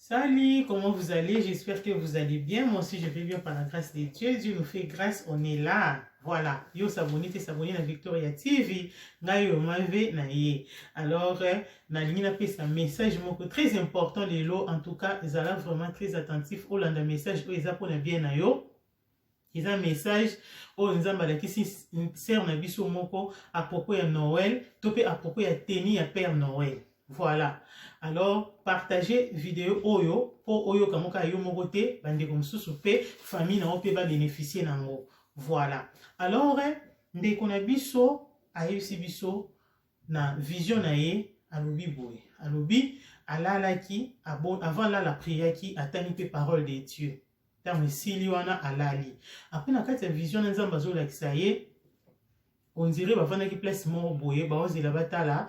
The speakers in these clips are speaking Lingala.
Salut, comment vous allez? J'espère que vous allez bien. Moi aussi, je vais bien par la grâce de Dieu. Dieu nous fait grâce, on est là. Voilà. Yo s'abonner à Victoria TV. Na yo mave na ye. Alors, na ligne na fait un message très important de l'eau. En tout cas, ils allaient vraiment très attentifs au landa message où ils apprennent bien na yo. Ils ont un message où nous avons une sœur na biso moko à propos de Noël, topé à propos de tenir à Père Noël. Voilà. Alors, partagez vidéo Oyo pour Oyo Kamoka Yo Mogote, bande comme sous-soupé, famille na ope va bénéficier nango. Voilà. Alors, ndeko na biso, ayebisi biso, na vision na ye, alobi boye. Alobi, alalaki, avant la prière qui atteint les paroles de Dieu. Tant sili wana alali. Après, na kati ya vision na nzamba zo lakisa ye, on dirait bavanda ki place moko boye ba ozela batala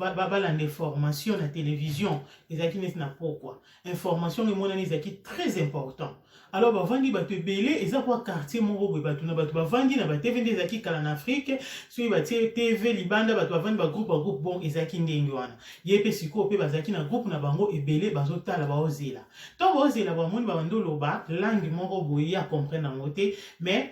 balanda information na télévision ezaki neti na pourquoi information emonani ezaki très important. Alors bavandi bato ebele eza kwa quartier moko boye bato na bato bavandi na batv nde ezaki kala na Afrique soki batie tv libanda bato bavandi bagroupe bon ezaki ndenge wana ye mpe sikoyo mpe bazalaki na groupe na bango ebele bazotala baozela ntango baozela bamoni babandi oloba langue moko boye ya comprendre yango te mais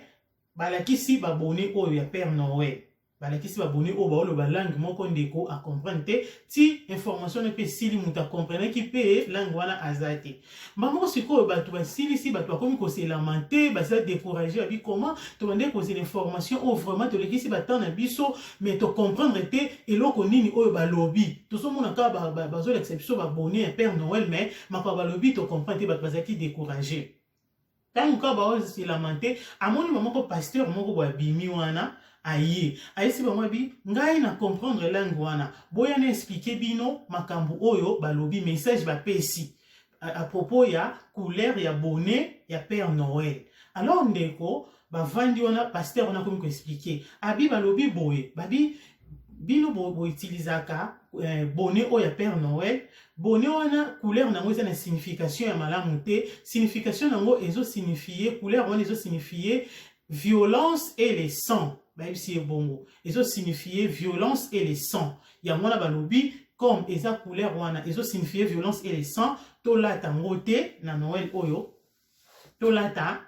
balakisi babone oyo ya Père Noël. Balakisi babone oyo baoloba langue moko ndeko a comprendre te ti information ne pe sili muta comprendre ki pe langue wana azate. Mamo sikoyo bato basilisi bato bakomi koselama te basa décourager abi comment to bande koze l'information o vraiment to lekisi batan na biso mais to comprendre te eloko nini oyo balobi. To so mona ka bazo l'exception babone ya Père Noël mais mako balobi to comprendre te bato bazaki décourager. Tant que baozi lamenté amoni mamoko pasteur moko bo abimi wana aye ayesi ba mwabi ngai na comprendre langue wana boya na expliquer bino makambu oyo balobi message ba pesi à propos ya couleur ya bonnet ya Père Noël. Alors ndeko bavandi wana pasteur wana komi ko expliquer abi balobi boye babi bino bo utilisaka bonnet oyo ya Père Noël. Bonnet wana couleur nango eza na signification ya malamu te. Signification nango ezo signifier couleur wana ezo signifier violence et les sangs. Ba si bongo ezo signifier violence et les sangs. Ya mwana balobi comme eza couleur wana ezo signifier violence et les sangs to lata ngote na Noël oyo. To lata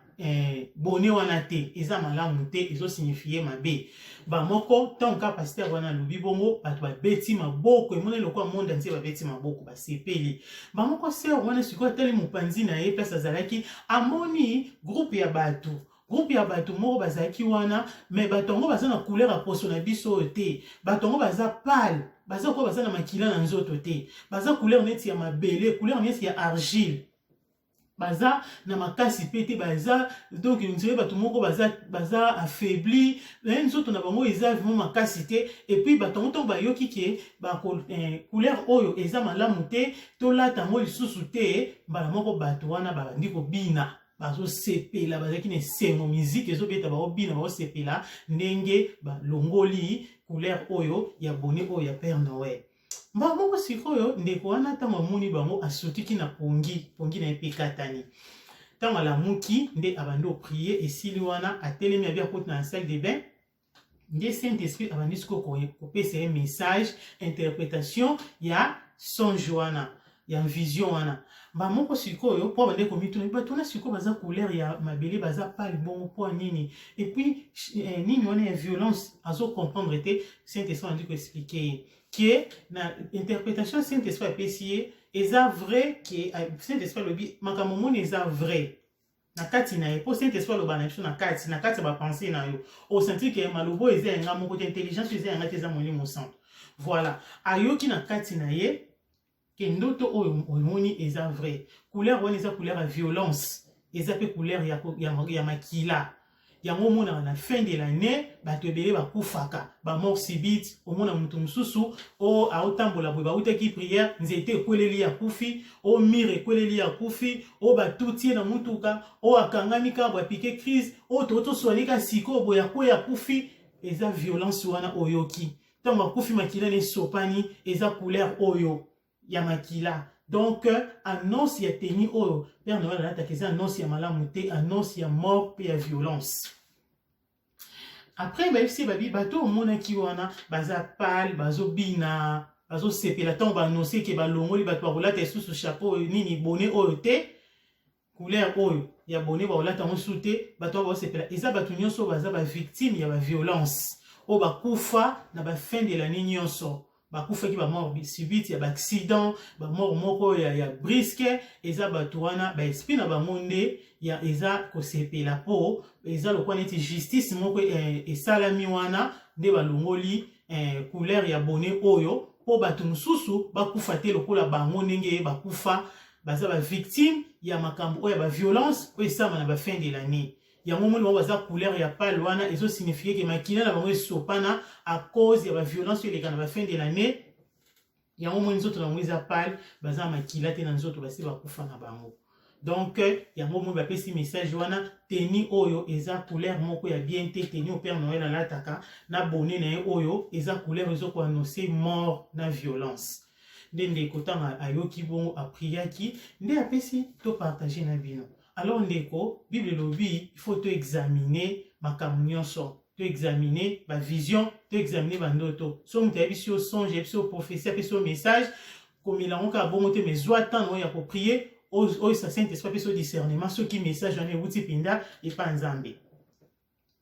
bonnet wana te eza malamu te ezo signifier mabe. Ba moko tant ka pasteur wana lobi bongo bato ba beti maboko emone lokwa monde entier ba beti maboko ba sepeli. Ba moko sœur wana siko tali mopanzi na ye place azalaki amoni groupe ya bato. Groupe ya bato moko bazaki wana mais bato ngo baza na couleur ya poso na biso te. Bato ngo baza pâle, baza ko baza na makila na nzoto te. Baza couleur neti ya mabele, couleur neti ya argile. Baza na makasi pete baza donc on dirait bato moko baza affaibli nzoto na bango eza vraiment makasi te et puis bato ngo bayoki ke ba couleur oyo eza malamu te to lata ngo lisusu te mbala moko bato wana babandi kobina bazo sepela bazaki na sengo musique ezo beta ba obina ba sepela ndenge ba longoli couleur oyo ya bonnet oyo ya Père Noël. Mba moko sikoyo ndeko wana tango amoni bango asutiki na pongi na epekatani. Tango alamuki nde abandi prier esili wana atelemi abia koti na salle de bain. Nde Saint-Esprit abandi siko kopesa un message, interprétation ya songe wana, ya vision wana. Mba moko sikoyo po bande komituna bato na siko baza couleur ya mabele baza pale bongo po nini. Et puis nini wana ya violence azo comprendre te Saint-Esprit a dit ko expliquer qui est na interprétation Saint-Esprit apesiye eza vrai que Saint-Esprit lobi makambo moni eza vrai na kati na ye po Saint-Esprit loba na biso na kati ba penser na yo au sentir que malobo eza nga moko te intelligence eza nga te eza molimo santo. Voilà ayoki na kati na ye ke ndoto oyo moni eza vrai couleur wana eza couleur ya violence eza pe couleur ya makila. Yango mona na fin de l'année bato ebele bakufaka ba mort subite omona mutu mususu o aotambola boye bautaki prière nzete ekweleli ya kufi o mire ekweleli ya kufi o batutie na mutuka o akangami ka bo apike crise o toto soanika siko boye ya kufi eza violence wana oyoki tango akufi makila ne sopani eza couleur oyo ya makila. Donc, annonce ya teni oyo Père Noël alataki eza annonce ya malamu te, annonce ya mort pe ya violence. Après, si babi bato omonaki wana baza pâle, bazobina, bazo sepela tant ba annoncer que ba longoli ba kolata sous chapeau nini bonnet oyo te couleur oyo ya bonnet ba kolata mo souté ba to ba sepela eza batu nyonso baza ba victime ya ba violence o ba kufa na ba fin de l'année nyonso ba kufa ki ba mort subite ya ba accident ba mort moko ya brisque eza batu wana ba esprit na ba monde ya eza ko sepela po eza lokwa neti justice moko esalami wana nde ba longoli couleur ya bonnet oyo po batu mususu bakufa te lokola bango ndenge bakufa baza ba victime ya makambo oyo ba violence oyo esama na ba fin de l'année ya momoni bango baza couleur ya pale wana ezo signifie que makila na bango esopana à cause ya ba violence oyo eleka na ba fin de l'année ya momoni nzoto na bango eza pale baza makila te na nzoto basi bakufa na bango. Donc yango mo ba pesi message wana teni oyo eza couleur moko ya bien te teni au Père Noël alataka na bonnet na oyo eza couleur ezo ko annoncer mort na violence. Ndende kotanga ayoki bongo apriaki nde apesi to partager na bino. Alors ndeko Bible lobi il faut to examiner makambo nyonso, to examiner ba vision, to examiner ba ndoto. So mutaye biso songe, biso prophétie, biso message komila ngoka bongo te mais zwa temps ya ko prier. Oyo sa Saint-Esprit peso discernement soki message wana euti pinda epa nzambe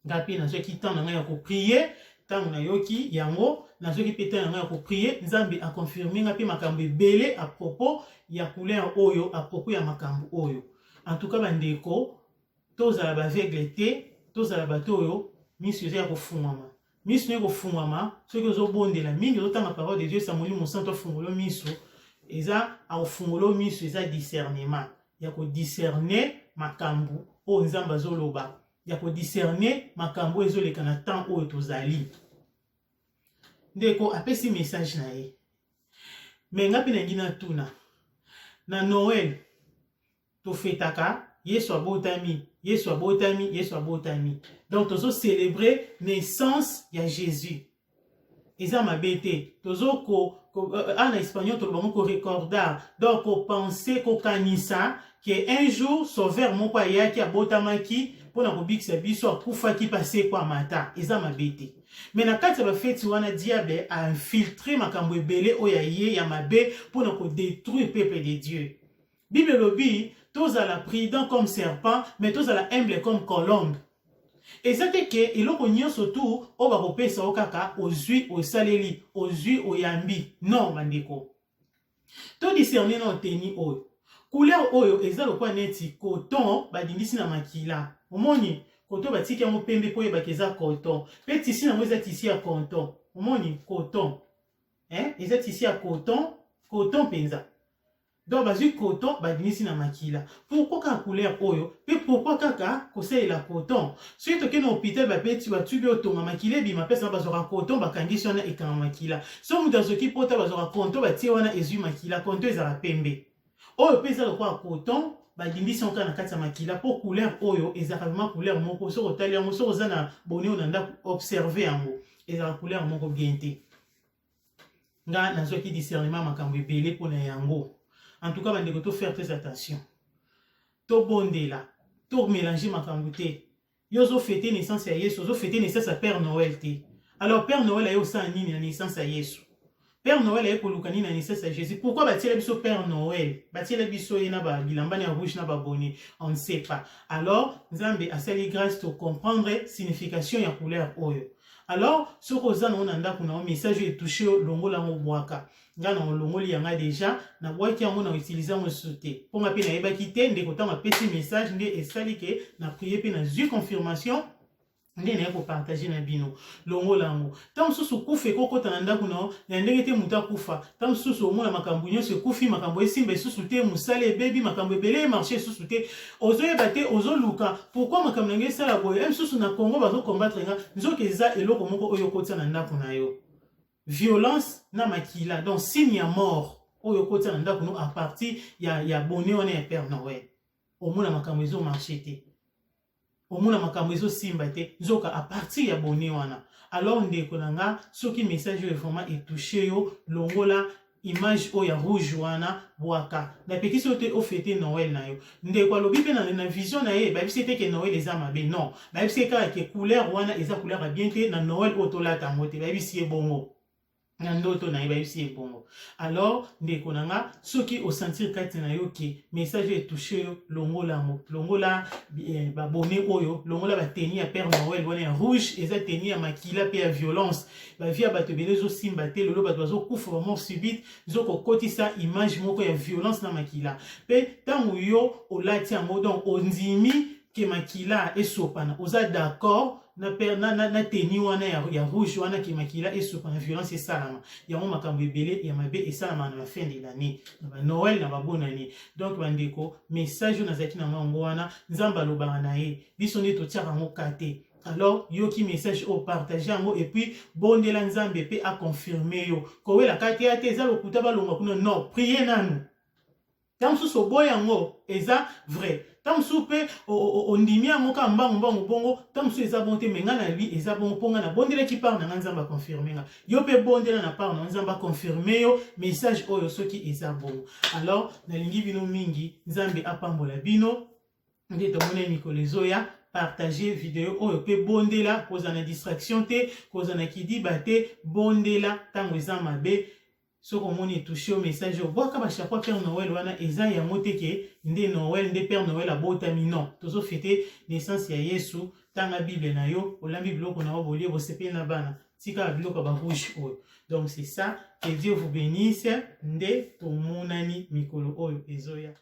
ngapi nazoki temps na ngai ya koprier ntango nayoki yango nazoki pe temps na ngai ya koprier nzambe akonfirme nga pe makambo ebele à propos ya couleur oyo à propos ya makambo oyo. En tout cas bandeko tozala baveugle te tozala bato oyo miso eza ya kofungwama miso ya kofungwama soki ozobondela mingi ozotanga parole de Dieu samoli mosanto afungolo miso eza au fungolo miso eza discernement ya ko discerner makambo o nzamba zoloba ya ko discerner makambo ezoleka na temps oyo tozali ndeko apesi message na ye me ngapi na ngina tuna na Noël to fetaka Yesu abotami Yesu abotami Yesu abotami donc tozo célébrer naissance ya Jésus eza mabete tozo ko en espagnol tout le monde ko recordar donc ko penser ko kanisa que un jour sauveur moko ayaki abotamaki pona ko bikisa biso akufaki passé kwa mata eza mabete mais na kati ba feti wana diable a infiltré makambo ebele oyaye ya mabe pona ko détruire peuple de Dieu. Bible lobi tozala prudent comme serpent mais tozala humble comme colombe. Et ça te que eloko nyonso tout o ba kopesa okaka ozui osaleli ozui oyambi non bandeko to discerner na teni oyo couleur oyo eza lokwa neti coton badindisi na makila omoni coton batiki yango pembe po yeba keza coton pe tisi na eza tisi ya coton omoni coton eza tisi ya coton penza donc bazui coton badinisi na makila pourquoi ka couleur oyo pe pourquoi kaka conseil la coton surtout que na hôpital ba peti ba tubi otonga makila bi ma pesa bazora coton bakangisi wana ekanga makila so mudazoki pota bazora coton batie wana ezui makila coton ezala pembe oyo pesa lokwa coton badindisi onka na kati ya makila po couleur oyo ezala vraiment couleur moko so otali yango so ozana bonne onanda observer yango ezala couleur moko bien te nga nazoki discernement makambo ebele pona yango. En tout cas, on doit faire très attention. To bondela, to mélanger makambo te. Yozo fêter naissance à Yesu, yozo fêter naissance à Père Noël te. Alors Père Noël a eu aussi nini na naissance à Yesu. Père Noël a eu kolukani na naissance à Jésus. Pourquoi bâtir biso Père Noël? Bâtir biso yena ba bilambani ya rouge na ba bonnet, on ne sait pas. Alors, Nzambe a sali grâce to comprendre signification ya couleur oyo. Alors, ce que on a un message est touché longo la mobwaka. Ngana longoli yanga déjà na bwaki yango na utiliser mo sauter. Pour ma pe na yeba kite ndeko tanga petit message nde esali ke na prier pe na ju confirmation nde na ko partager na bino longo lango. Tant susu kufe koko tananda kuna ya ndenge te muta kufa. Tant susu omona makambo nyonso kufi makambo esimbe susu te musale baby makambo ebele marché susu te ozo yebate ozo luka. Pourquoi makambo ngé sala boye susu na Congo bazo combattre nga nzoke eza eloko moko oyo kotsa na ndako na yo. Violence na makila donc signe ya mort oyo kotsa na ndako no à partir ya bonnet on est Père Noël. Omona makambo ezo marché te. Omona makambo ezo simba te nzoka à partir ya bonnet wana. Alors ndeko nanga soki message yo vraiment est touché yo longola image oya rouge wana bwaka na petit sote o fêter Noël na yo ndeko alobi pe na vision na ye ba bisete ke Noël eza mabe non ba biseka ke couleur wana eza couleur bien te na Noël otolata mote ba bisi bongo ndoto na yeba yusi ebongo. Alors ndeko nanga soki o sentir kati na yo ki message est touché longola longola babone oyo longola ba tenir ya Père Noël wana ya rouge eza tenir ya makila pe ya violence ba via bato belezo simba te lolo bato bazo kufa mort subite zo ko kotisa image moko ya violence na makila pe tangu yo olati yango donc ondimi ke makila esopana oza d'accord na teni wana ya rouge wana ki makila esopana violence esalama yango makambo ebele ya mabe esalama na fin de l'année na ba Noël na ba bonne année. Donc bandeko message nazaki na ngango wana nzamba lobanga na ye biso nde totiaka ngo kate. Alors yo ki message au partager yango et puis bondela nzambe pe a confirmer yo kowela kate ya te eza lokuta balonga kuna non prier nanu tam so boy yango eza vrai tam soupe ondimi yango ka mbango bongo tam so eza bon te menga na lui eza bon ponga na bondela ki part na nzamba confirmer nga yo pe bondela na part na nzamba confirmer yo message oyo soki eza bon. Alors nalingi bino mingi nzambe apambola bino nde tomone Nicole Zoya partager vidéo oyo pe bondela koza na distraction te koza na kidiba te bondela tango eza mabe. Ce qu'on m'a touché au message, je vois que chaque fois Père Noël, wana eza ya moteke, nde Noël, nde Père Noël a botami non. Tozo fêter naissance ya Yesu, tanga Bible na yo, olambi biloko na obolie, bo sepe na bana, tika biloko ba rouge oyo. Donc c'est ça, que Dieu vous bénisse, nde tomonani mikolo oyo ezoya.